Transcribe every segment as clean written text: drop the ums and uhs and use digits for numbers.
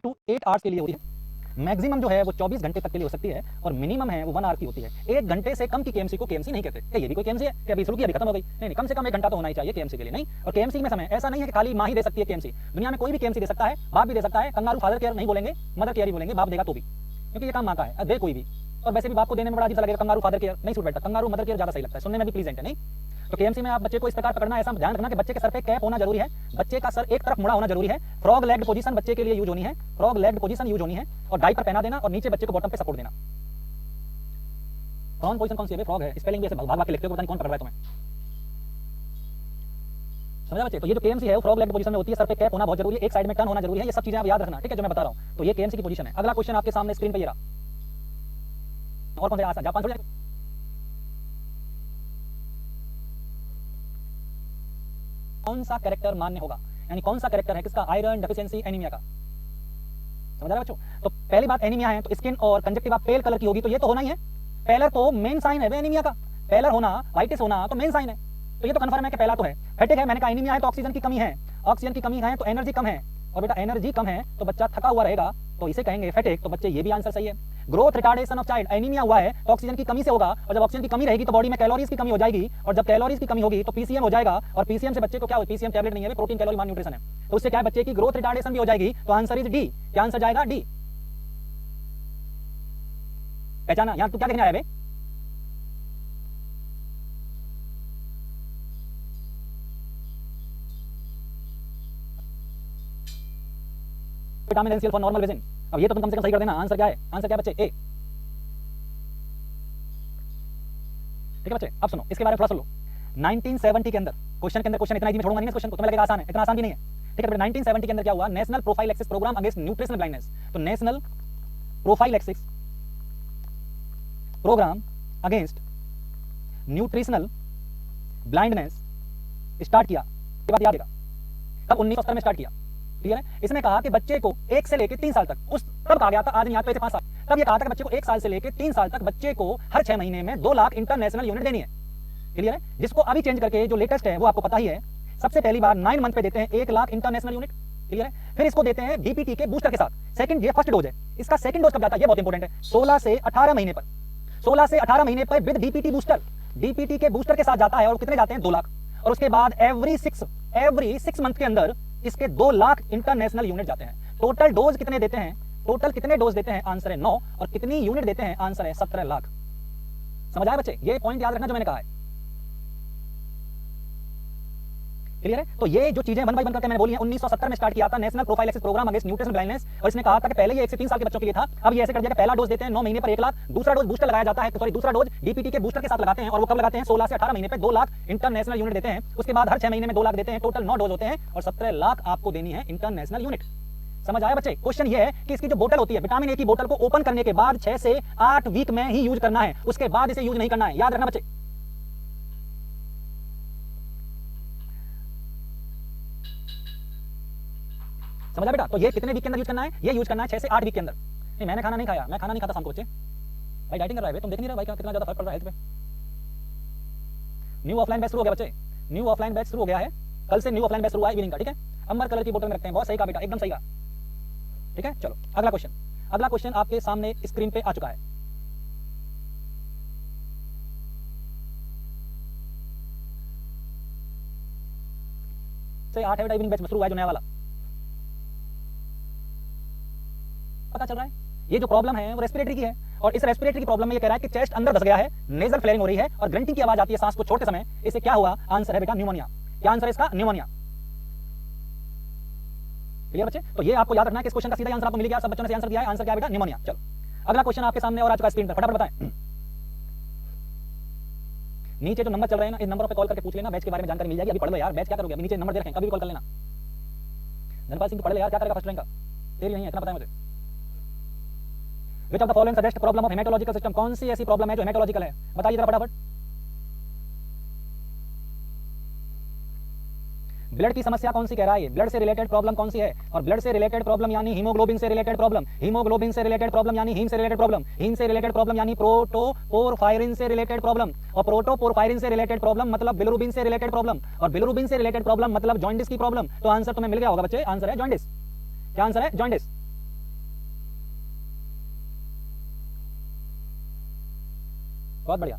To 8 hours के लिए होती है। मैक्सिमम जो है वो 24 घंटे तक के लिए हो सकती है और मिनिमम है वो 1 आवर की होती है। 1 घंटे से कम की केएमसी को केएमसी नहीं कहते। क्या ये भी कोई केएमसी है कि अभी शुरू की अभी खत्म हो गई? नहीं, कम से कम 1 घंटा तो होना ही चाहिए केएमसी के लिए। नहीं, और केएमसी में समय ऐसा नहीं है कि खाली माँ ही दे सकती है केएमसी। दुनिया में कोई भी केएमसी दे सकता है, बाप भी दे सकता है। कंगारू फादर केयर नहीं बोलेंगे, मदर केयर ही बोलेंगे, बाप देगा तो भी, क्योंकि ये काम माँ का है, दे कोई भी। और वैसे भी बाप को देने में बड़ा अजीब लगेगा, कंगारू फादर केयर नहीं सूट बैठता, कंगारू मदर केयर ज्यादा सही लगता है, सुनने में भी प्लीजेंट है। नहीं, तो केएमसी में आप बच्चे को इस प्रकार पकड़ना, ऐसा ध्यान रखना कि बच्चे के सर पे कैप होना जरूरी है, बच्चे का सर एक तरफ मुड़ा होना जरूरी है, फ्रॉग लेग्ड पोजीशन बच्चे के लिए यूज होनी है, फ्रॉग लेग्ड पोजीशन यूज होनी है, और डाइपर पहना देना और नीचे बच्चे को बॉटम पे सपोर्ट देना। फ्रॉग पोजीशन कौन सी है? फ्रॉग है, स्पेलिंग भी ऐसे भाग भाग के लिखते हो, पता नहीं कौन पढ़ रहा है तुम्हें। समझा बच्चे? तो ये जो केएमसी है वो फ्रॉग लेग्ड पोजीशन में होती है, सर पे कैप होना बहुत जरूरी है, एक साइड में टर्न होना जरूरी है, ये सब चीजें आप याद रखना, ठीक है, जो मैं बता रहा हूं। तो ये केएमसी की पोजीशन है। अगला क्वेश्चन आपके सामने स्क्रीन पे ये रहा, और कौन सा आसान? जापान छोड़ जाए, कौन सा कैरेक्टर मान्य होगा, यानी कौन सा कैरेक्टर है किसका? आयरन डेफिशिएंसी एनीमिया का। समझ रहे बच्चों? तो पहली बात एनीमिया है तो स्किन और कंजक्टिवा पेल कलर की होगी, तो ये तो होना ही है। पेलर तो मेन साइन है एनीमिया का, पेलर होना, व्हाइटिस होना तो मेन साइन है, तो ये तो कंफर्म है कि पहला तो है। फैटिक है, मैंने कहा एनीमिया है तो ऑक्सीजन की कमी है, ऑक्सीजन की कमी है तो एनर्जी कम है, और बेटा एनर्जी कम है तो बच्चा थका हुआ रहेगा, तो इसे कहेंगे फैटिक। तो बच्चे ये भी आंसर सही है। Growth retardation of child, anaemia हुआ है तो ऑक्सीजन की कमी से होगा, और जब ऑक्सीजन की कमी रहेगी तो बॉडी में कैलोरीज की कमी हो जाएगी, और जब कैलोरीज की कमी होगी तो पीसीएम हो जाएगा, और पीसीएम से बच्चे को क्या हो? पीसीएम टैबलेट नहीं है, प्रोटीन कैलोरी मान न्यूट्रिशन है, तो उससे क्या है? बच्चे की ग्रोथ रिटार्डेशन भी हो जाएगी। तो आंसर इज डी। क्या आंसर जाएगा? डी। पहचाना? यहां तू क्या देखने आया बे? विटामिन एनसीएल फॉर नॉर्मल विजन। अब ये तो तुम कम से कम सही कर देना। आंसर क्या है? आंसर क्या है बच्चे? ए। ठीक है बच्चे, अब सुनो इसके बारे में थोड़ा सुन लो। 1970 के अंदर क्वेश्चन के अंदर, क्वेश्चन इतना इजी में छोड़ूंगा नहीं इस क्वेश्चन को, तुम्हें लगेगा आसान है, इतना आसान भी नहीं है, ठीक है। 1970 के अंदर क्या हुआ? National profile access program against nutritional blindness. तो national profile access program against nutritional blindness start किया, ये बात याद रखिएगा। तब 1970 में स्टार्ट किया, क्लियर है। इसने कहा कि बच्चे को 1 से लेकर 3 साल तक, उस तब कहा गया था, आज नहीं, आज पे 5 साल, तब ये कहा था कि बच्चे को 1 साल से लेकर 3 साल तक बच्चे को हर 6 महीने में 2 लाख इंटरनेशनल यूनिट देनी है, क्लियर है। जिसको अभी चेंज करके जो लेटेस्ट है वो आपको पता ही है, सबसे पहली बार 9 मंथ पे देते हैं 1 लाख इंटरनेशनल यूनिट, क्लियर है। फिर इसको देते हैं बीपीटी के बूस्टर के साथ। सेकंड, ये फर्स्ट डोज है, इसका सेकंड डोज कब जाता है? ये बहुत इंपॉर्टेंट है, 16 से 18 महीने पर, 16 से 18 महीने पर विद बीपीटी बूस्टर, बीपीटी के बूस्टर के साथ जाता है, और कितने जाते हैं? 2 लाख। और उसके बाद एवरी 6 मंथ के अंदर इसके 2 लाख इंटरनेशनल यूनिट जाते हैं। टोटल डोज कितने देते हैं? टोटल कितने डोज देते हैं? आंसर है 9। और कितनी यूनिट देते हैं? आंसर है 17 लाख। समझ आया बच्चे? ये पॉइंट याद रखना जो मैंने कहा है, क्लियर है। तो ये जो चीजें वन बाय वन करके मैंने बोली है, 1970 में स्टार्ट किया था national profile access program against nutritional blindness, और इसने कहा था कि पहले ये 1 से 3 साल के बच्चों के लिए था, अब ये ऐसे कर दिया कि पहला डोज देते हैं 9 महीने पर 1 लाख, दूसरा डोज बूस्टर लगाया जाता है, सॉरी दूसरा डोज डीपीटी के बूस्टर के साथ लगाते हैं, और वो कब लगाते हैं? 16 से 18 महीने पे 2 लाख इंटरनेशनल यूनिट देते हैं। उसके बाद हर 6 महीने में 2 लाख देते हैं, टोटल 9 डोज होते हैं, और 17 लाख आपको देनी है इंटरनेशनल यूनिट। समझ आया बच्चे? क्वेश्चन ये है कि इसकी जो बोतल होती है, विटामिन ए की बोतल को ओपन करने के बाद 6 से 8 वीक में ही यूज करना है, उसके बाद इसे यूज नहीं करना है, याद रखना बच्चे। समझा बेटा? तो ये कितने वीक के अंदर यूज करना है? ये यूज करना है 6 से 8 वीक के अंदर। नहीं, मैंने खाना नहीं खाया, मैं खाना नहीं खाता शाम को बच्चे, भाई डाइटिंग कर रहा है, तुम देख नहीं रहे भाई कितना ज्यादा फर्क पड़ रहा है हेल्थ पे। न्यू ऑफलाइन बैच शुरू हो गया बच्चे, न्यू ऑफलाइन बैच शुरू हो गया है, कल से न्यू ऑफलाइन बैच शुरू हुआ है इवनिंग का, ठीक है। अंबर कलर की बोतल में रखते हैं, बहुत सही का बेटा, एकदम सही का, ठीक है। चलो अगला क्वेश्चन, अगला क्वेश्चन आपके सामने स्क्रीन पे आ चुका है। से 8 है बेटा, इवनिंग बैच में शुरू हुआ है जो नया वाला, पता चल रहा है। ये जो प्रॉब्लम है वो रेस्पिरेटरी की है, और इस रेस्पिरेटरी की प्रॉब्लम में ये कह रहा है कि चेस्ट अंदर धस गया है, नेजल फ्लेयरिंग हो रही है, और ग्रंटिंग की आवाज आती है सांस को छोड़ते समय, इसे क्या हुआ? आंसर है बेटा न्यूमोनिया। क्या आंसर है इसका? न्यूमोनिया। क्लियर बच्चे? तो ये आपको याद रखना है कि इस क्वेश्चन का सीधा आंसर आपको मिल गया, सब बच्चों ने आंसर दिया है, आंसर क्या है बेटा? न्यूमोनिया। चलो अगला क्वेश्चन आपके सामने और आ चुका है स्क्रीन पर, फटाफट बताएं। नीचे जो नंबर चल रहे हैं ना, इन नंबरों पे कॉल करके पूछ लेना, बैच के बारे में जानकारी मिल जाएगी। अभी पढ़ लो यार, बैच क्या करोगे? अभी नीचे नंबर दे रखे हैं, कभी कॉल कर लेना। धनपाल सिंह पढ़ ले यार, क्या करेगा फर्स्ट रैंक का? तेरी नहीं है, इतना पता है मुझे। Which of the following suggest problem of hematological system? कौन सी ऐसी प्रॉब्लम है जो हेमेटोलॉजिकल है? बताइए जरा फटाफट। ब्लड की समस्या कौन सी कह रहा है? ब्लड से रिलेटेड प्रॉब्लम कौन सी है? और ब्लड से रिलेटेड प्रॉब्लम यानी हीमोग्लोबिन से रिलेटेड प्रॉब्लम, हीमोग्लोबिन से रिलेटेड प्रॉब्लम यानी हीम से रिलेटेड प्रॉब्लम, हीम से रिलेटेड प्रॉब्लम यानी प्रोटोपोरफायरिन से रिलेटेड प्रॉब्लम, और प्रोटोपोरफायरिन से रिलेटेड प्रॉब्लम मतलब बिलिरुबिन से रिलेटेड प्रॉब्लम, और बिलिरुबिन से रिलेटेड प्रॉब्लम मतलब जॉन्डिस की प्रॉब्लम। तो आंसर तुम्हें मिल गया होगा बच्चे, आंसर है जॉन्डिस। क्या आंसर है? जॉन्डिस। बहुत बढ़िया,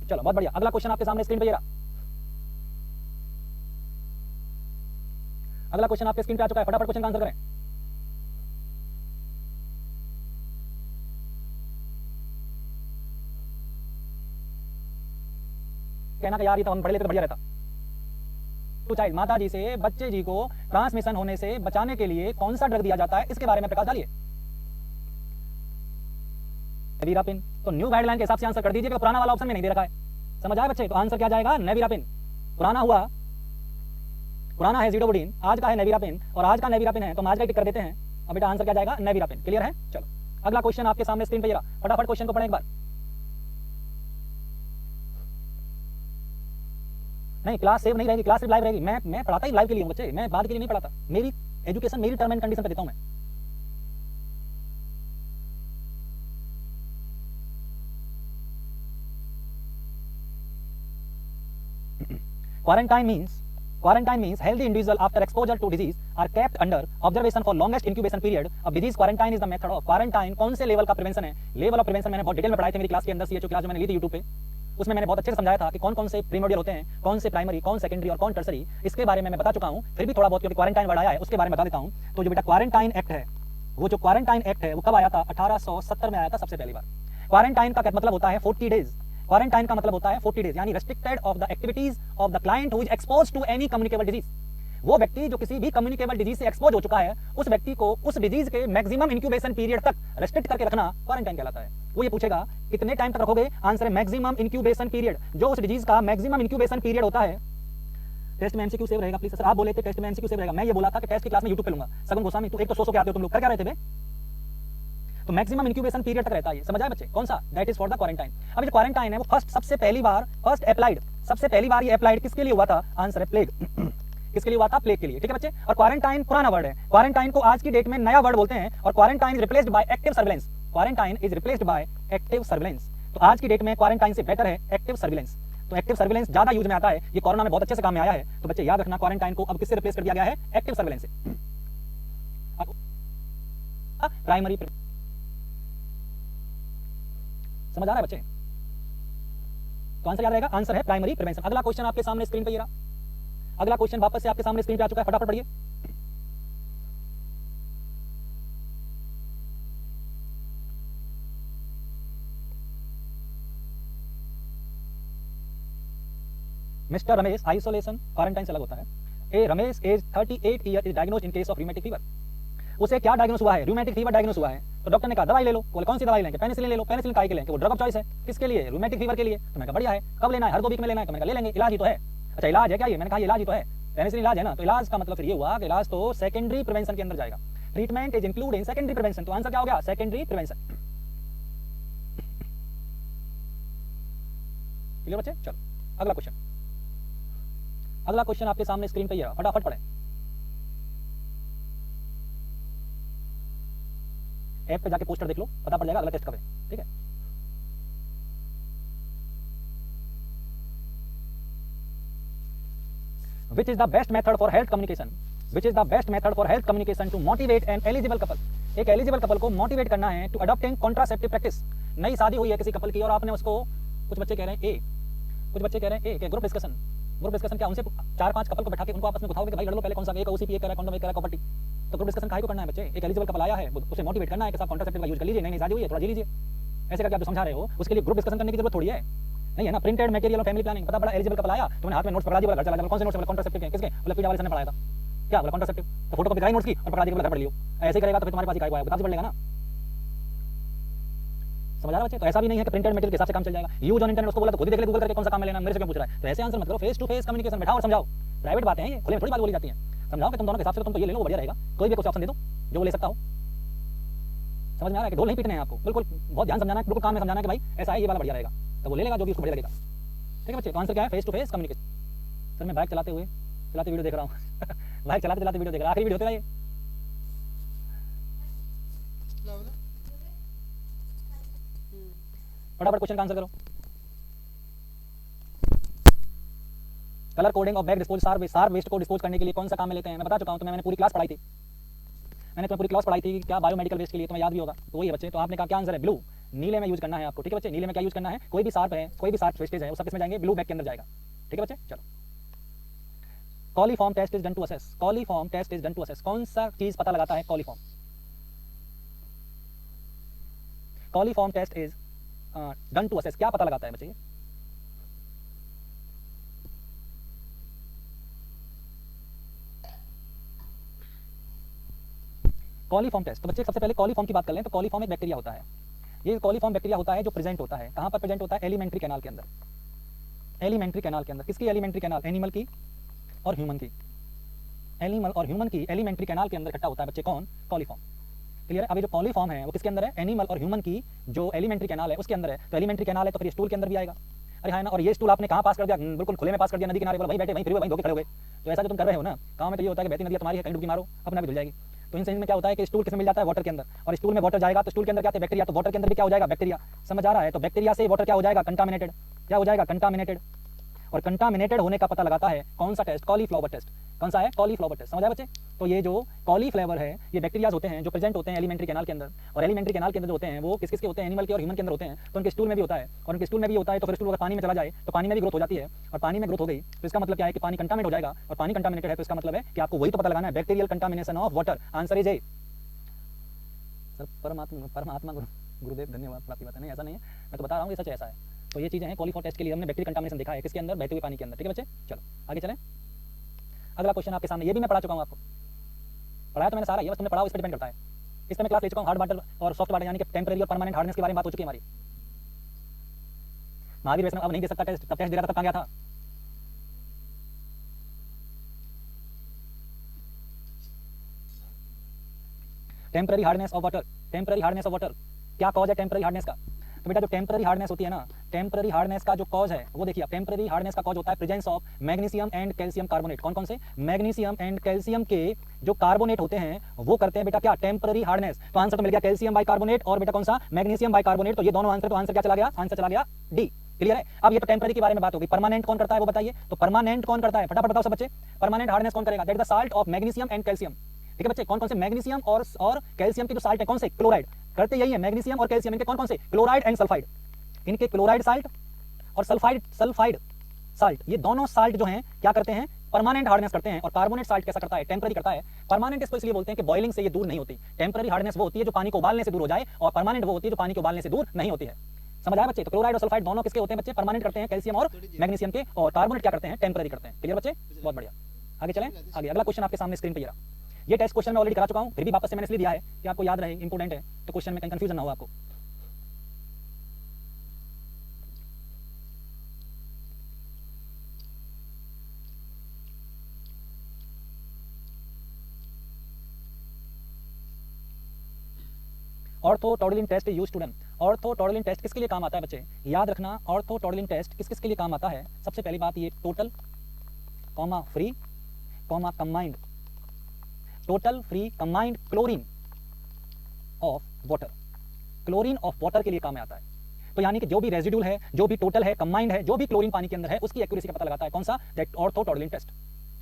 चलो बहुत बढ़िया। अगला क्वेश्चन आपके सामने स्क्रीन पे ये रहा। अगला क्वेश्चन आपके स्क्रीन पे आ चुका है, फटाफट क्वेश्चन का आंसर करें। कहना कि यार ये तो हम पढ़ लेते तो बढ़िया रहता। टू चाइल्ड, माता जी से बच्चे जी को ट्रांसमिशन होने से बचाने के लिए कौन सा ड्रग दिया जाता है, इसके बारे में प्रकाश डालिए। नेविरापिन, तो न्यू गाइडलाइन के हिसाब से आंसर कर दीजिए, पुराना वाला ऑप्शन में नहीं दे रखा है। समझ आए बच्चे? तो आंसर क्या जाएगा? नेविरापिन। पुराना हुआ, पुराना है ज़िडोबुडीन, आज का है नेविरापिन, और आज का नेविरापिन है तो हम आज का टिक कर देते हैं। अब बेटा आंसर क्या जाएगा? नेविरापिन। क्लियर है? चलो अगला क्वेश्चन आपके सामने स्क्रीन पे ये रहा, फटाफट क्वेश्चन को पढ़ें एक बार। नहीं, क्लास सेव नहीं रहेगी, क्लास सिर्फ लाइव रहेगी। मैं पढ़ाता ही लाइव के लिए हूं बच्चे, मैं बाद के लिए नहीं पढ़ाता। मेरी एजुकेशन मेरी टर्म एंड कंडीशन पे देता हूं मैं। Quarantine means healthy individual after exposure to disease are kept under observation for longest incubation period of disease. Quarantine is the method of quarantine। कौन से लेवल का प्रिवेंशन है? लेवल ऑफ प्रिवेंशन मैंने बहुत डिटेल में पढ़ाई थी मेरी क्लास के अंदर, सीएचओ क्लास जो मैंने ली थी यूट्यूब पे, उसमें मैंने बहुत अच्छे से समझाया था कि कौन कौन से प्रीमोडियल होते हैं, कौन से प्राइमरी, कौन सेकेंडरी और कौन टर्सरी। इसके बारे में मैं बता चुका हूं, फिर भी थोड़ा बहुत क्योंकि क्वारंटाइन वर्ड आया है उसके बारे में बता देता हूं। तो जो बेटा क्वारंटाइन एक्ट है, वो जो क्वारंटाइन एक्ट है वो कब आया था? 1870 में आया था सबसे पहली बार। क्वारंटाइन का मतलब होता है 40 डेज। क्वारंटाइन का मतलब होता है 40 डेज, यानी restricted of the activities of the client who is exposed to any communicable disease. वो व्यक्ति जो किसी भी कम्युनिकेबल डिजीज से एक्सपोज हो चुका है, उस व्यक्ति को उस डिजीज के मैक्सिमम इंक्यूबेशन पीरियड तक रेस्ट्रिक्ट करके रखना क्वारंटाइन कहलाता है। वो ये पूछेगा कितने टाइम तक रखोगे, आंसर है मैक्सिमम इंक्यूबेशन पीरियड। जो उस डिजीज का मैक्सिमम इंक्यूबेशन पीरियड होता है। टेस्ट में एमसीक्यू सेव रहेगा प्लीज सर, आप बोले थे टेस्ट में एमसीक्यू सेव रहेगा। मैं ये बोला था कि टेस्ट की क्लास में यूट्यूब पे लूंगा। सगुन गोस्वामी, तो एक तो सो के आते हो तुम लोग, कर क्या रहे थे बे? तो मैक्सिमम इंक्यूबेशन पीरियड तक रहता है, समझ आए बच्चे? कौन सा? That is for the quarantine. अब जो क्वारंटाइन है वो सबसे पहली बार ये अप्लाइड किसके लिए हुआ था? आंसर है प्लेग। किसके लिए हुआ था? प्लेग के लिए। ठीक है बच्चे? और क्वारंटाइन पुराना वर्ड है, क्वारंटाइन को आज की डेट में नया वर्ड बोलते हैं, और quarantine is replaced by active surveillance. Quarantine is replaced by active surveillance. तो आज की डेट में क्वारंटाइन से बेटर है एक्टिव सर्विलेंस। तो एक्टिव सर्विलेंस ज्यादा यूज में आता है, ये कोरोना में बहुत अच्छे से काम में आया है। तो बच्चे याद रखना, क्वारंटाइन को अब किससे रिप्लेस कर दिया गया है? एक्टिव सर्विलेंस से। प्राइमरी, समझ आ रहा है बच्चे? तो आंसर याद रहेगा, आंसर है प्राइमरी प्रिवेंशन। अगला क्वेश्चन आपके सामने स्क्रीन पे ये रहा। अगला क्वेश्चन वापस से आपके सामने स्क्रीन पे आ चुका है, फटाफट पढ़िए। मिस्टर रमेश आइसोलेशन क्वारंटाइन से अलग होता है। A Ramesh age 38 year is diagnosed in case of rheumatic fever. उसे क्या डायग्नोस हुआ है? रूमेटिक फीवर डायग्नोस हुआ है। तो डॉक्टर ने कहा दवाई ले लो। बोले कौन सी दवाई लेंगे? पेनिसिलिन ले लो। पेनिसिलिन काहे के लेंगे? वो ड्रग ऑफ चॉइस है। किसके लिए? रूमेटिक फीवर के लिए। तो मैंने कहा बढ़िया है, कब लेना है? हर 2 वीक में लेना है। तो मैंने कहा ले लेंगे, इलाज ही तो है। अच्छा इलाज है क्या ये? मैंने कहा इलाज ही तो है, पेनिसिलिन इलाज है ना। तो इलाज का मतलब फिर ये हुआ कि इलाज तो सेकेंडरी प्रिवेंशन के अंदर जाएगा। Treatment is include in secondary prevention. तो आंसर क्या हो गया? Secondary prevention. क्लियर बच्चे? चलो अगला क्वेश्चन। अगला क्वेश्चन आपके सामने स्क्रीन पे ये रहा, फटाफट पढ़ें। ऐप पे जाके पोस्टर देख लो, पता पड़ जाएगा अगला टेस्ट कब है। ठीक है? Which is the best method for health communication? Which is the best method for health communication to motivate an eligible couple? एक एलिजिबल कपल को मोटिवेट करना है टू अडॉप्टिंग कॉन्ट्रासेप्टिव प्रैक्टिस। नई शादी हुई है किसी कपल की और आपने उसको, कुछ बच्चे कह रहे हैं ए, कुछ बच्चे कह रहे हैं ए, ग्रुप डिस्कशन। ग्रुप डिस्कशन क्या? उनसे 4-5 कपल को बैठा के उनको आपस में बताओगे कि भाई लड़ लो पहले कौन सा, एक ओसीपी कह रहा है, कौन कह रहा है प्रॉपर्टी। तो ग्रुप डिस्कशन काहे को करना है बच्चे? एक एलिजिबल कपल आया है, उसे मोटिवेट करना है कि साहब कॉन्ट्रासेप्टिव का यूज कर लीजिए, नई शादी हुई है, थोड़ा जी लीजिए। ऐसे करके आप जो समझा रहे हो उसके लिए ग्रुप डिस्कशन करने की जरूरत थोड़ी है, नहीं है ना। प्रिंटेड मटेरियल और फैमिली प्लानिंग, पता पड़ा एलिजिबल कपल आया तो मैंने हाथ में नोट्स पकड़ा दिया, घर चला गया। कौन से नोट्स? कॉन्ट्रासेप्टिव के, किसके? बोले पीडा वाले सर ने पढ़ाया था। क्या बोला? कॉन्ट्रासेप्टिव। तो फोटो कॉपी कराई नोट्स की और पकड़ा दिया, घर पढ़ लियो। ऐसे ही करेगा तो फिर तुम्हारे पास ही काय किताब से पढ़ लेगा ना। समझ आ रहा बच्चे? तो ऐसा भी नहीं है कि प्रिंटेड मटेरियल के हिसाब से काम चल जाएगा। यूज ऑन इंटरनेट, उसको बोला तो खुद ही देख ले गूगल करके कौन सा काम लेना, मेरे से क्यों पूछ रहा है? तो ऐसे आंसर मत करो, फेस टू फेस कम्युनिकेशन बैठाओ और समझाओ। प्राइवेट बातें हैं ये, खुले में थोड़ी बात बोली जाती है। समझाओ कि तुम दोनों के हिसाब से तुम तो ये ले लो, वो बढ़िया रहेगा। कोई भी कुछ ऑप्शन दे दो जो वो ले सकता हो। समझ में आ रहा है कि ढोल नहीं पीटने हैं आपको, बिल्कुल बहुत ध्यान समझाना है, बिल्कुल काम में समझाना है कि भाई ऐसा है, ये वाला बढ़िया रहेगा, तो वो ले लेगा जो भी उसको बढ़िया लगेगा। ठीक है बच्चे? तो आंसर क्या है? Face to face communication. Sir मैं बाइक चलाते वीडियो देख रहा हूँ बाइक चलाते वीडियो देख रहा, आखिरी वीडियो होता है ये। फटाफट क्वेश्चन का आंसर करो। Colour coding of bag dispose, सार वेस्ट को डिस्पोज करने के लिए कौन सा काम में लेते हैं? मैं बता चुका हूं, तो मैंने पूरी क्लास पढ़ाई थी। मैंने तुम्हें पूरी क्लास पढ़ाई थी क्या बायोमेडिकल वेस्ट के लिए, तुम्हें याद भी होगा, तो वही है बच्चे। तो आपने कहा क्या आंसर है, ब्लू, नीले में यूज करना है आपको, ठीक है बच्चे। नीले में क्या यूज करना है, कोई भी शार्प है, कोई भी शार्प वेस्टेज है, वो सब इसमें जाएंगे, ब्लू बैग के अंदर जाएगा, ठीक है बच्चे। चलो, coliform test is done to assess, coliform test is done to assess, कौन सा चीज पता लगाता है coliform, coliform test is done to assess, क्या पता लगाता है बच्चे, कॉलीफॉर्म टेस्ट। तो बच्चे सबसे पहले कॉलीफॉर्म की बात कर लें, तो कॉलीफॉर्म एक बैक्टीरिया होता है। ये कॉलीफॉर्म बैक्टीरिया होता है जो प्रेजेंट होता है, कहां पर प्रेजेंट होता है, एलिमेंट्री कैनाल के अंदर, एलिमेंट्री कैनाल के अंदर। किसकी एलिमेंट्री कैनाल, एनिमल की और ह्यूमन की, एनिमल और ह्यूमन की एलिमेंट्री कैनाल के अंदर इकट्ठा होता है बच्चे, कौन, कॉलीफॉर्म, क्लियर है। अब ये जो कॉलीफॉर्म है वो किसके अंदर है, एनिमल और ह्यूमन की जो एलिमेंट्री कैनाल है उसके अंदर है। तो एलिमेंट्री कैनाल है तो फिर स्टूल के अंदर भी आएगा, अरे हाँ ना। और ये स्टूल आपने कहाँ पास कर दिया, बिल्कुल खुले में पास कर दिया, नदी किनारे, वहीं बैठे, वहीं फ्री वहीं धोके खड़े हो गए। तो ऐसा जो तुम कर रहे हो ना, गाँव में तो ये होता है कि बहती नदी तुम्हारी है, कहीं डुबकी मारो अपना भी धुल जाएगी। तो इन सेंस में क्या होता है कि स्टूल किसमें मिल जाता है, वाटर के अंदर, और स्टूल में वाटर जाएगा तो स्टूल के अंदर क्या है, बैक्टीरिया, तो वाटर के अंदर भी क्या हो जाएगा, बैक्टीरिया, समझ आ रहा है। तो बैक्टीरिया से वाटर क्या हो जाएगा, कंटामिनेटेड, क्या हो जाएगा, कंटामिनेटेड। और कंटामिनेटेड होने का पता लगाता है कौन सा टेस्ट, कॉलीफ्लावर टेस्ट, कौन सा है, कॉलीफ्लावर टेस्ट, समझ आया बच्चे। तो ये जो कॉलीफ्लावर है ये बैक्टीरियाज होते हैं जो प्रेजेंट होते हैं एलिमेंट्री कैनाल के अंदर, और एलिमेंट्री कैनाल के अंदर जो होते हैं वो किस किस के होते हैं, एनिमल के और ह्यूमन के अंदर होते हैं। तो उनके स्टूल में भी होता है, और उनके स्टूल में भी होता है, तो फिर स्टूल अगर पानी में चला जाए तो पानी में भी ग्रोथ हो जाती है, और पानी में ग्रोथ हो गई तो इसका मतलब क्या है कि पानी कंटामिनेट हो जाएगा, और पानी कंटामिनेटेड है तो इसका मतलब है कि आपको वही तो पता लगाना है, bacterial contamination of water, answer is a. Sir परमात्मा गुरुदेव धन्यवाद, आपकी बात है, नहीं ऐसा नहीं है, मैं तो बता रहा हूँ ये सच ऐसा है। तो ये चीजें हैं, कॉलीफॉर्म टेस्ट के लिए हमने बैक्टीरियल कंटामिनेशन देखा है किसके अंदर, बहते हुए पानी के अंदर, ठीक है बच्चे। चलो आगे चलें, अगला क्वेश्चन आपके सामने, ये भी मैं पढ़ा चुका हूँ आपको, पढ़ाया तो मैंने सारा, ये बस तुमने पढ़ा इस पर डिपेंड करता है। इस पर मैं क्लास ले चुका हूँ, हार्ड वाटर और सॉफ्ट वाटर, यानी कि टेम्परेरी और परमानेंट हार्डनेस के बारे में बात हो चुकी है हमारी। महावीर वैष्णव अब नहीं दे सकता टेस्ट, तब टेस्ट दे रहा था तब कहाँ गया था। Temporary hardness of water, temporary hardness of water, क्या कॉज है टेम्पररी हार्डनेस का। तो बेटा जो टेम्पररी हार्डनेस होती है ना, टेम्पररी हार्डनेस का जो कॉज है वो देखिए, टेम्पररी हार्डनेस का कॉज होता है presence of magnesium and calcium carbonate. कौन कौन से, मैग्नीशियम एंड कैल्शियम के जो कार्बोनेट होते हैं वो करते हैं बेटा क्या, टेम्पररी हार्डनेस। तो आंसर तो मिल गया कैल्शियम बाइकार्बोनेट और बेटा कौन सा, मैग्नीशियम बाइकार्बोनेट। तो ये दोनों आंसर, तो आंसर क्या चला गया, आंसर चला गया डी, क्लियर है। अब ये तो टेम्पररी के बारे में बात होगी, परमानेंट कौन करता है वो बताइए। तो परमानेंट कौन करता है, फटाफट बताओ सब बच्चे, परमानेंट हार्डनेस कौन करेगा, that is the salt of magnesium and calcium, ठीक है बच्चे। कौन कौन से मैग्नीशियम और कैल्शियम के जो साल्ट है, कौन से, क्लोराइड, करते यही है, मैग्नीशियम और कैल्शियम इनके कौन कौन से, क्लोराइड एंड सल्फाइड, इनके क्लोराइड साल्ट और सल्फाइड साल्ट, ये दोनों साल्ट जो हैं क्या करते हैं, परमानेंट हार्डनेस करते हैं। और कार्बोनेट साल्ट कैसा करता है, टेम्पररी करता है। परमानेंट इसको इसलिए बोलते हैं कि बॉइलिंग से ये दूर नहीं होती। टेम्पररी हार्डनेस वो होती है जो पानी को उबालने से दूर हो जाए, और परमानेंट वो होती है जो पानी को उबालने से दूर नहीं होती है। समझ आया बच्चे। तो क्लोराइड और सल्फाइड दोनों किसके होते हैं बच्चे, परमानेंट करते हैं, कैल्शियम और मैग्नीशियम के, और कार्बोनेट क्या करते हैं, टेम्पररी करते हैं। क्लियर बच्चे, बहुत बढ़िया। आगे चलें, आगे अगला क्वेश्चन आपके सामने स्क्रीन पे रहा। ये टेस्ट क्वेश्चन मैं ऑलरेडी करा चुका हूं, फिर भी वापस से मैंने इसलिए दिया है कि आपको याद रहे, इंपॉर्टेंट है, तो क्वेश्चन में कहीं कंफ्यूजन ना हो आपको। Orthotolidine test used to done, orthotolidine test किसके लिए काम आता है बच्चे, याद रखना। ऑर्थोटॉडलिन टेस्ट किस किस के लिए काम आता है, सबसे पहली बात ये total comma free comma combined, total free combined chlorine of water, chlorine of water के लिए काम में आता है। तो यानी कि जो भी रेजिड्यूल है, जो भी टोटल है, कंबाइंड है, जो भी क्लोरीन पानी के अंदर है, उसकी एक्यूरेसी का पता लगाता है कौन सा, दैट ऑर्थोटॉडलिन टेस्ट।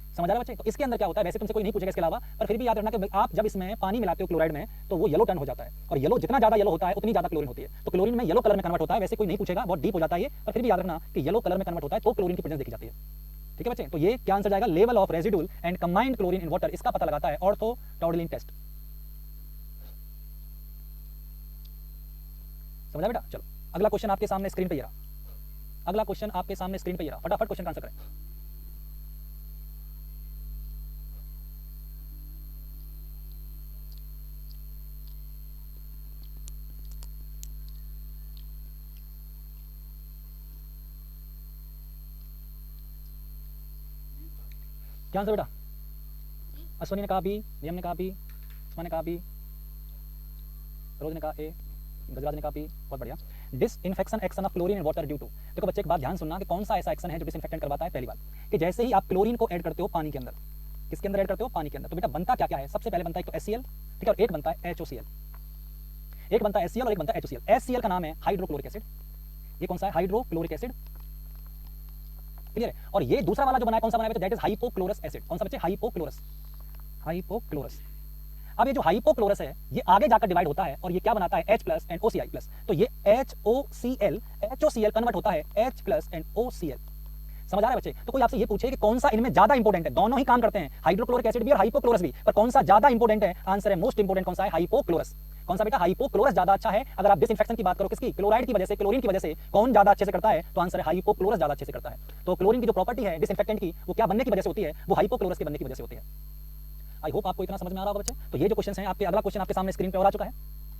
समझ आ रहा है बच्चे। तो इसके अंदर क्या होता है, वैसे तुमसे कोई नहीं पूछेगा इसके अलावा, पर फिर भी याद रखना कि आप जब इसमें पानी मिलाते हो क्लोराइड में, तो वो येलो टर्न हो जाता है, और येलो जितना ज्यादा येलो होता है उतनी ज्यादा क्लोरीन होती है। तो क्लोरीन में येलो कलर में कन्वर्ट होता है, वैसे कोई नहीं पूछेगा, बहुत डीप हो जाता है ये, पर फिर भी याद रखना कि येलो कलर में कन्वर्ट होता है तो क्लोरीन की प्रेजेंस देखी जाती है, ठीक है बच्चे। तो ये क्या आंसर जाएगा, level of residual and combined chlorine in water, इसका पता लगाता है ऑर्थोटॉडलिन टेस्ट। समझा बेटा। चलो अगला क्वेश्चन आपके सामने स्क्रीन पे ये रहा, अगला क्वेश्चन आपके सामने स्क्रीन पे ये रहा, फटाफट क्वेश्चन का आंसर करें। क्या आंसर बेटा, अश्वनी ने कहा बी, नियम ने कहा बी, उस्मान ने कहा बी, रोज ने कहा ए, गजराज ने कहा बी, बहुत बढ़िया। Disinfection action of chlorine in water due to, देखो बच्चे एक बात ध्यान सुनना कि कौन सा ऐसा एक्शन है जो डिसइंफेक्टेंट करवाता है। पहली बात कि जैसे ही आप क्लोरीन को ऐड करते हो पानी के अंदर, किसके अंदर ऐड करते हो, पानी के अंदर, तो बेटा बनता क्या क्या है, सबसे पहले बनता है एक तो HCl, ठीक है, और एक बनता है HOCl, एक बनता है HCl और एक बनता है HOCl। HCl का नाम है हाइड्रोक्लोरिक एसिड, ये कौन सा है, हाइड्रोक्लोरिक एसिड, क्लियर है। और ये दूसरा वाला जो बनाया कौन सा बनाया, दैट इज हाइपोक्लोरस एसिड, कौन सा बच्चे, हाइपोक्लोरस, हाइपोक्लोरस। अब ये जो हाइपोक्लोरस है ये आगे जाकर डिवाइड होता है और ये क्या बनाता है H plus and OCl plus, तो ये HOCl कन्वर्ट होता है H प्लस एंड OCl। समझ आ रहा है बच्चे? तो कोई आपसे ये पूछे कि कौन सा इनमें ज्यादा इंपॉर्टेंट है, दोनों ही काम करते हैं, हाइड्रोक्लोरिक एसिड भी और हाइपोक्लोरस भी, पर कौन सा ज्यादा इंपॉर्टेंट है? आंसर है मोस्ट इंपॉर्टेंट कौन सा है? हाइपोक्लोरस। कौन सा बेटा? हाइपोक्लोरस ज्यादा अच्छा है। अगर आप डिसइंफेक्शन की बात करो किसकी? क्लोराइड की वजह से, क्लोरीन की वजह से कौन ज्यादा अच्छे से करता है? तो आंसर है हाइपोक्लोरस ज्यादा अच्छे से करता है। तो क्लोरीन की जो प्रॉपर्टी है डिसइंफेक्टेंट की, वो क्या बनने की वजह से होती है? वो हाइपोक्लोरस के बनने की वजह से होती है। आई होप आपको इतना समझ में आ रहा होगा बच्चे। तो ये जो क्वेश्चन है आपके, अगला क्वेश्चन आपके सामने स्क्रीन पे और आ चुका है।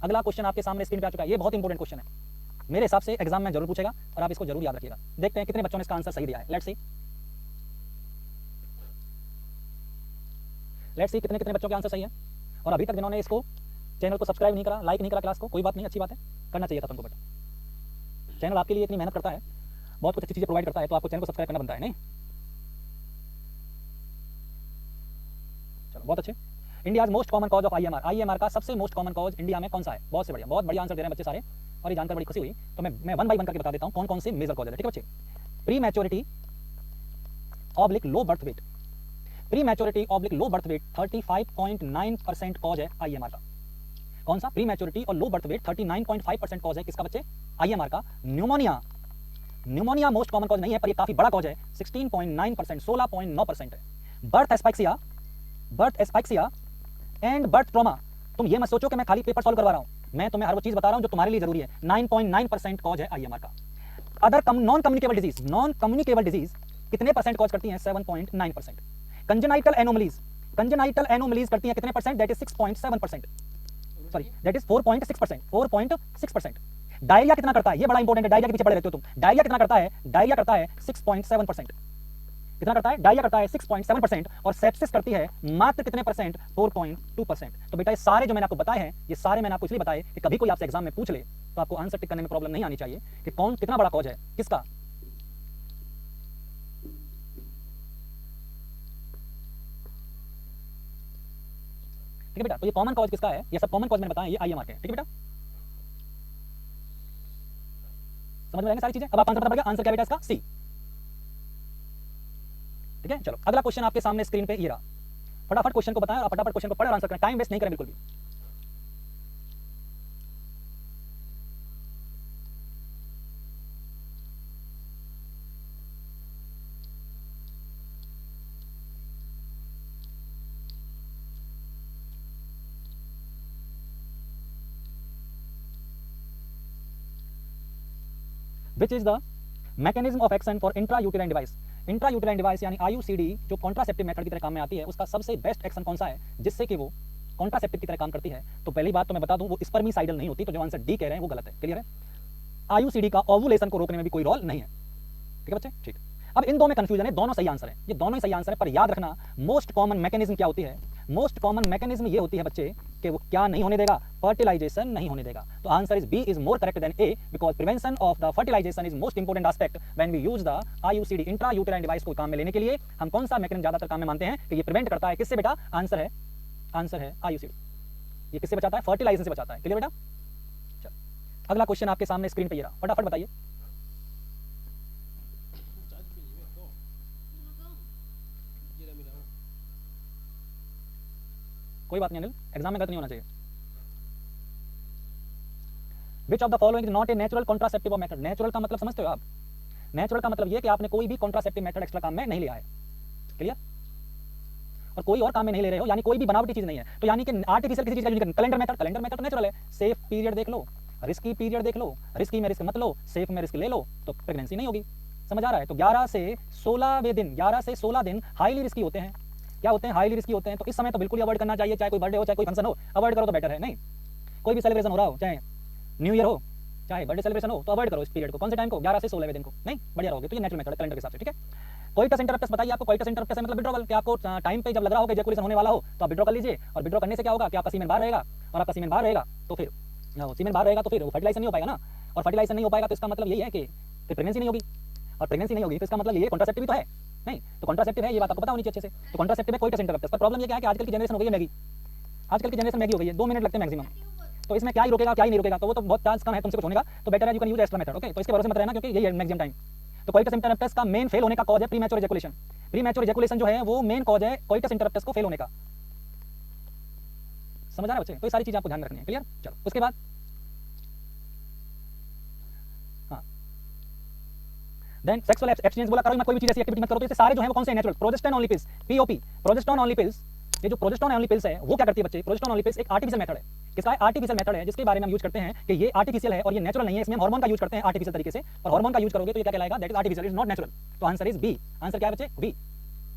अगला क्वेश्चन आपके सामने स्क्रीन पे आ चुका है। ये बहुत इंपॉर्टेंट क्वेश्चन है, मेरे हिसाब से एग्जाम में जरूर पूछेगा और आप इसको जरूर याद रखिएगा। देखते हैं कितने बच्चों ने इसका आंसर सही दिया है। लेट्स सी कितने कितने बच्चों के आंसर सही है। और अभी तक जिन्होंने इसको चैनल को सब्सक्राइब नहीं करा, लाइक नहीं करा क्लास को, कोई बात नहीं, अच्छी बात है, करना चाहिए था तुमको बेटा। चैनल आपके लिए इतनी मेहनत करता है, बहुत कुछ अच्छी चीजें प्रोवाइड करता है, तो आपको चैनल को सब्सक्राइब करना बनता है। नहीं, चलो बहुत अच्छे। India's most common cause of IMR का सबसे मोस्ट कॉमन कॉज इंडिया में कौन सा है? बहुत से बढ़िया, बहुत बढ़िया आंसर दे रहे हैं बच्चे सारे, और ये जानकर बड़ी खुशी हुई। तो मैं वन बाई वन करके बता देता हूँ कौन कौन से मेजर कॉज है। ठीक है बच्चे? Pre maturity oblique low birth weight, pre maturity oblique low birth weight 35.9% cause है आईएमआर का। कौन सा? प्री मैच्योरिटी और लो बर्थ वेट 39.5% कॉज है किसका बच्चे? आईएमआर का। Pneumonia, pneumonia most common cause नहीं है, पर ये काफी बड़ा कॉज है, 16.9%, 16.9% है। बर्थ एस्पाइक्सिया एंड बर्थ ट्रॉमा, तुम ये मत सोचो कि मैं खाली पेपर सॉल्व करवा रहा हूं, मैं तुम्हें हर वो चीज बता रहा हूं जो तुम्हारे लिए जरूरी है। 9.9% कॉज है आईएमआर का। अदर नॉन कम्युनिकेबल डिजीज कितने परसेंट कॉज करती हैं? 7.9%। कंजेनाइटल एनोमलीज करती हैं कितने percent? That is 6.7%, sorry that is 4.6%। Diarrhoea कितना करता है? ये बड़ा इंपॉर्टेंट है, डायरिया के पीछे पड़े रहते हो तुम। डायरिया कितना करता है? डायरिया करता है 6.7%। कितना करता है? डायरिया करता है 6.7%। और सेप्सिस करती है मात्र कितने परसेंट? 4.2%। तो बेटा ये सारे जो मैंने आपको बताए हैं, ये सारे मैंने आपको इसलिए बताए कि कभी कोई आपसे एग्जाम में पूछ ले तो आपको आंसर टिक करने में प्रॉब्लम नहीं आनी चाहिए कि कौन कितना बड़ा कॉज है किसका। ठीक है बेटा? तो ये कॉमन कॉज किसका है? ये सब कॉमन कॉज मैंने बताया, ये आईएमआर के। ठीक है बेटा? समझ में आएंगे सारी चीजें। अब आप आंसर बता पाएंगे, आंसर क्या बेटा इसका? सी। ठीक है, चलो अगला क्वेश्चन आपके सामने स्क्रीन पे ये रहा। फटाफट क्वेश्चन को बताएं और फटाफट क्वेश्चन को पढ़े और आंसर करें, टाइम वेस्ट नहीं करें बिल्कुल भी। Which is the mechanism of action for intrauterine device? Intrauterine device यानी आईयूसीडी जो कॉन्ट्रासेप्टिव मेथड की तरह काम में आती है, उसका सबसे बेस्ट एक्शन कौन सा है जिससे कि वो कॉन्ट्रासेप्टिव की तरह काम करती है? तो पहली बात तो मैं बता दूं, वो स्पर्मिसाइडल नहीं होती, तो जो आंसर डी कह रहे हैं वो गलत है। क्लियर है? आईयूसीडी का ओवुलेशन को रोकने में भी कोई रोल नहीं है। ठीक है बच्चे? ठीक। अब इन दो में कंफ्यूजन है, दोनों सही आंसर है, ये दोनों ही सही आंसर है, पर याद रखना मोस्ट कॉमन मैकेनिज्म क्या होती है? मोस्ट कॉमन मैकेनिज्म ये होती है बच्चे कि वो क्या नहीं होने देगा? फर्टिलाइजेशन नहीं होने देगा। तो answer is B is more correct than A, because prevention of the fertilization is most important aspect when we use the IUCD intrauterine device को काम में लेने के लिए हम कौन सा मैकेनिज्म ज्यादातर काम में मानते हैं कि ये प्रिवेंट करता है? किससे बेटा? आंसर है आईयूसीडी। ये किससे बचाता है? फर्टिलाइजेशन से बचाता है। क्लियर बेटा? चलो अगला क्वेश्चन आपके सामने स्क्रीन पे ये रहा, फटाफट बताइए। कोई बात नहीं अनिल, एग्जाम में गलत नहीं होना चाहिए। Which of the following is not a natural contraceptive method? Natural का मतलब समझते हो आप? नेचुरल का मतलब ये कि आपने कोई भी कॉन्ट्रासेप्टिव मेथड एक्स्ट्रा काम में नहीं लिया है। क्लियर? और कोई और काम में नहीं ले रहे हो, यानी कोई भी बनावटी चीज नहीं है, तो यानी कि आर्टिफिशियल किसी चीज का यूज करना। कैलेंडर मेथड नेचुरल है। सेफ पीरियड देख लो, रिस्की पीरियड देख लो, रिस्की में रिस्क मत लो, सेफ में रिस्क ले लो, तो प्रेगनेंसी नहीं होगी। समझ आ रहा है? तो 11 से 16 दिन हाईली रिस्की होते हैं। क्या होते हैं? हाईली रिस्की होते हैं। तो इस समय तो बिल्कुल अवॉइड करना चाहिए, चाहे कोई बर्थडे हो चाहे कोई फंक्शन हो, अवॉइड करो तो बेटर है। नहीं, कोई भी सेलिब्रेशन हो रहा हो, चाहे न्यू ईयर हो चाहे बर्थडे सेलिब्रेशन हो, तो अवॉइड करो इस पीरियड को। कौन से टाइम को? 11 से 16वें दिन को। नहीं, बढ़िया रहोगे। तो ये नेचुरल मेथड है कैलेंडर के हिसाब से। ठीक है? कोइटस इंटरप्टस बताइए आपको। कोइटस इंटरप्टस मतलब विड्रॉवल, कि आपको टाइम पे जब लग रहा हो कि इजैकुलेशन होने वाला हो तो आप विड्रॉ कर लीजिए, और विड्रॉ करने से क्या होगा कि आपका सीमेन बाहर रहेगा, और आपका सीमेन बाहर रहेगा तो फिर सीमेन बाहर रहेगा तो फिर फर्टिलाइजेशन नहीं हो पाएगा ना, और फर्टिलाइजेशन नहीं हो पाएगा तो इसका मतलब यही है कि फिर प्रेगनेंसी नहीं होगी, और प्रेगनेंसी नहीं होगी तो इसका मतलब ये कॉन्ट्रासेप्टिव तो है नहीं, तो कॉन्ट्रासेप्टिव है, ये बात आपको पता होनी चाहिए अच्छे से। तो कॉन्ट्रासेप्टिव है कोइटस इंटरप्टस। पर प्रॉब्लम ये क्या है कि आजकल की जनरेशन हो गई है मैगी, आजकल की जनरेशन मैगी हो गई है, 2 मिनट लगते हैं मैक्सिमम, तो इसमें क्या ही रोकेगा क्या ही नहीं रोकेगा, तो वो तो बहुत चांस कम है तुमसे कुछ होने का, तो बेटर है you can use extra method. Okay, तो इसके भरोसे मत रहना क्योंकि यही है मैक्सिमम टाइम। तो कोइटस इंटरप्टस का मेन फेल होने का कॉज है प्रीमैच्योर इजैकुलेशन। प्रीमैच्योर इजैकुलेशन जो है वो मेन कॉज है कोइटस इंटरप्टस को फेल होने का। समझ आ रहा है बच्चे? तो ये सारी चीज आपको ध्यान में रखनी है। क्लियर? चलो उसके बाद हाँ, देन सेक्सुअल एब्सटिनेंस बोला, करो मत, कोई भी चीज ऐसी एक्टिविटी मत करो। तो ये सारे जो है वो कौन से natural progesterone only pills, POP, progesterone only pills. ये जो प्रोजेस्टेरोन ओनली पिल्स है वो क्या करती है बच्चे? प्रोजेस्टेरोन ओनली पिल्स एक आर्टिफिशियल मेथड है। किसका है? आर्टिफिशियल मेथड है, जिसके बारे में हम यूज करते हैं कि ये आर्टिफिशियल है और ये नेचुरल नहीं है। इसमें हम हार्मोन का यूज करते हैं आर्टिफिशियल तरीके से, और हार्मोन का यूज करोगे तो ये क्या कहलाएगा? That is artificial, is not natural. तो आंसर इज बी। आंसर क्या है बच्चे? बी।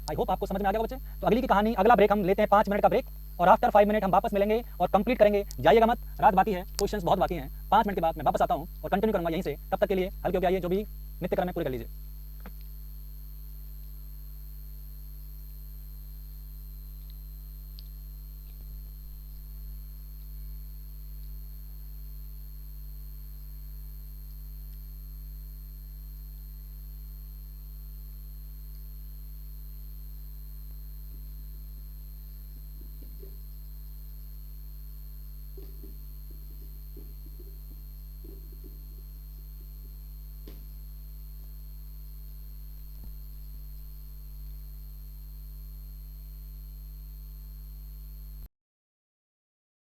आई होप आपको समझ में आ गया बच्चे। तो अगली की कहानी, अगला ब्रेक हम लेते हैं 5 मिनट का ब्रेक, और आफ्टर 5 मिनट हम वापस मिलेंगे और कंप्लीट करेंगे। जाइएगा मत, रात बाकी है, क्वेश्चंस बहुत बाकी हैं। 5 मिनट के बाद मैं वापस आता हूं और कंटिन्यू करूंगा यहीं से। तब तक के लिए हल्के हो गया, ये जो भी नित्य क्रम है पूरे कर लीजिए।